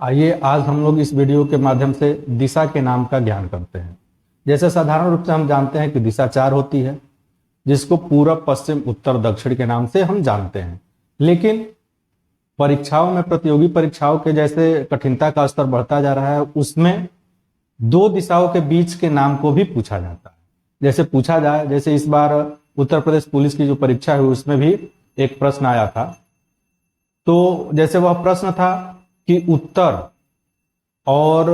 आइए आज हम लोग इस वीडियो के माध्यम से दिशा के नाम का ज्ञान करते हैं। जैसे साधारण रूप से हम जानते हैं कि दिशा 4 होती है, जिसको पूरब, पश्चिम, उत्तर, दक्षिण के नाम से हम जानते हैं। लेकिन परीक्षाओं में, प्रतियोगी परीक्षाओं के जैसे कठिनता का स्तर बढ़ता जा रहा है, उसमें 2 दिशाओं के बीच के नाम को भी पूछा जाता है। जैसे पूछा जाए, जैसे इस बार उत्तर प्रदेश पुलिस की जो परीक्षा हुई उसमें भी एक प्रश्न आया था। तो जैसे वह प्रश्न था कि उत्तर और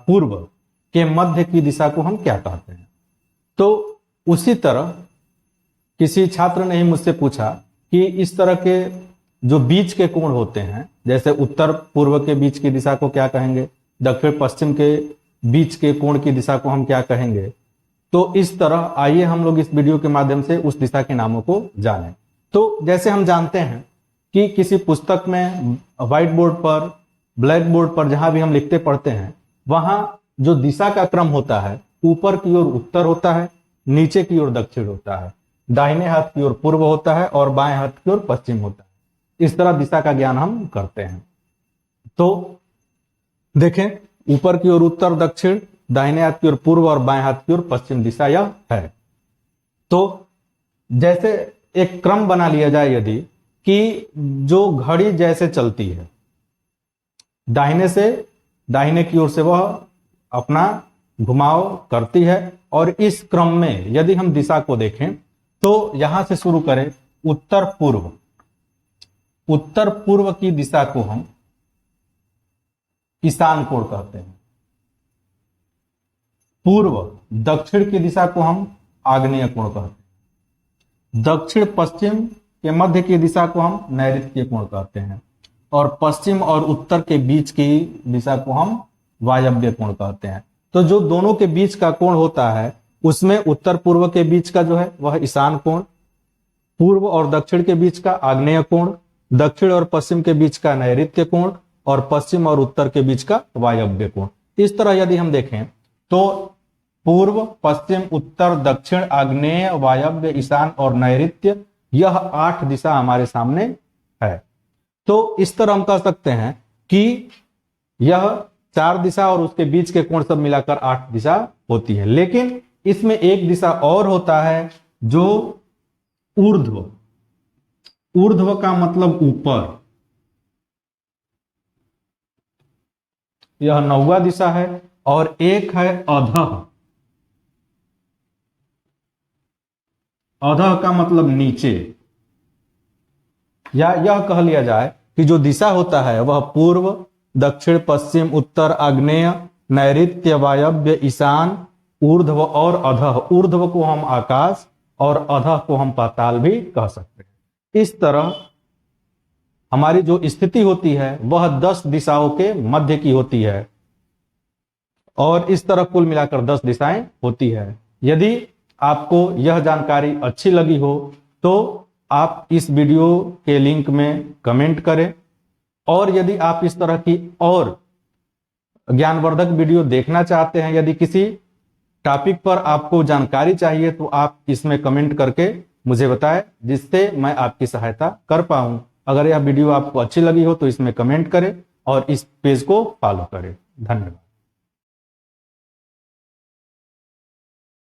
पूर्व के मध्य की दिशा को हम क्या कहते हैं। तो उसी तरह किसी छात्र ने ही मुझसे पूछा कि इस तरह के जो बीच के कोण होते हैं, जैसे उत्तर पूर्व के बीच की दिशा को क्या कहेंगे, दक्षिण पश्चिम के बीच के कोण की दिशा को हम क्या कहेंगे। तो इस तरह आइए हम लोग इस वीडियो के माध्यम से उस दिशा के नामों को जानें। तो जैसे हम जानते हैं कि किसी पुस्तक में व्हाइट बोर्ड पर, ब्लैक बोर्ड पर जहां भी हम लिखते पढ़ते हैं, वहां जो दिशा का क्रम होता है, ऊपर की ओर उत्तर होता है, नीचे की ओर दक्षिण होता है, दाहिने हाथ की ओर पूर्व होता है और बाएं हाथ की ओर पश्चिम होता है। इस तरह दिशा का ज्ञान हम करते हैं। तो देखें, ऊपर की ओर उत्तर दक्षिण, दाहिने हाथ की ओर पूर्व और बाएं हाथ की ओर पश्चिम दिशा यह है। तो जैसे एक क्रम बना लिया जाए, यदि कि जो घड़ी जैसे चलती है, दाहिने की ओर से वह अपना घुमाव करती है, और इस क्रम में यदि हम दिशा को देखें तो यहां से शुरू करें उत्तर पूर्व, उत्तर पूर्व की दिशा को हम ईशान कोण कहते हैं। पूर्व दक्षिण की दिशा को हम आग्नेय कोण कहते हैं। दक्षिण पश्चिम के मध्य की दिशा को हम नैऋत्य कोण कहते हैं, और पश्चिम और उत्तर के बीच की दिशा को हम वायव्य कोण कहते हैं। तो जो दोनों के बीच का कोण होता है, उसमें उत्तर पूर्व के बीच का जो है वह ईशान कोण, पूर्व और दक्षिण के बीच का आग्नेय कोण, दक्षिण और पश्चिम के बीच का नैऋत्य कोण, और पश्चिम और उत्तर के बीच का वायव्य कोण। इस तरह यदि हम देखें तो पूर्व, पश्चिम, उत्तर, दक्षिण, आग्नेय, वायव्य, ईशान और नैऋत्य, यह 8 दिशा हमारे सामने है। तो इस तरह हम कह सकते हैं कि यह 4 दिशा और उसके बीच के कोण सब मिलाकर 8 दिशा होती है। लेकिन इसमें एक दिशा और होता है जो ऊर्ध्व, ऊर्ध्व का मतलब ऊपर, यह 9वां दिशा है, और एक है अधः, अधः का मतलब नीचे, या यह कह लिया जाए कि जो दिशा होता है वह पूर्व, दक्षिण, पश्चिम, उत्तर, आग्नेय, नैऋत्य, वायव्य, ईशान, ऊर्ध्व और अधः। ऊर्ध्व को हम आकाश और अधः को हम पाताल भी कह सकते हैं। इस तरह हमारी जो स्थिति होती है वह 10 दिशाओं के मध्य की होती है, और इस तरह कुल मिलाकर 10 दिशाएं होती है। यदि आपको यह जानकारी अच्छी लगी हो तो आप इस वीडियो के लिंक में कमेंट करें, और यदि आप इस तरह की और ज्ञानवर्धक वीडियो देखना चाहते हैं, यदि किसी टॉपिक पर आपको जानकारी चाहिए, तो आप इसमें कमेंट करके मुझे बताएं, जिससे मैं आपकी सहायता कर पाऊं। अगर यह वीडियो आपको अच्छी लगी हो तो इसमें कमेंट करें और इस पेज को फॉलो करें। धन्यवाद।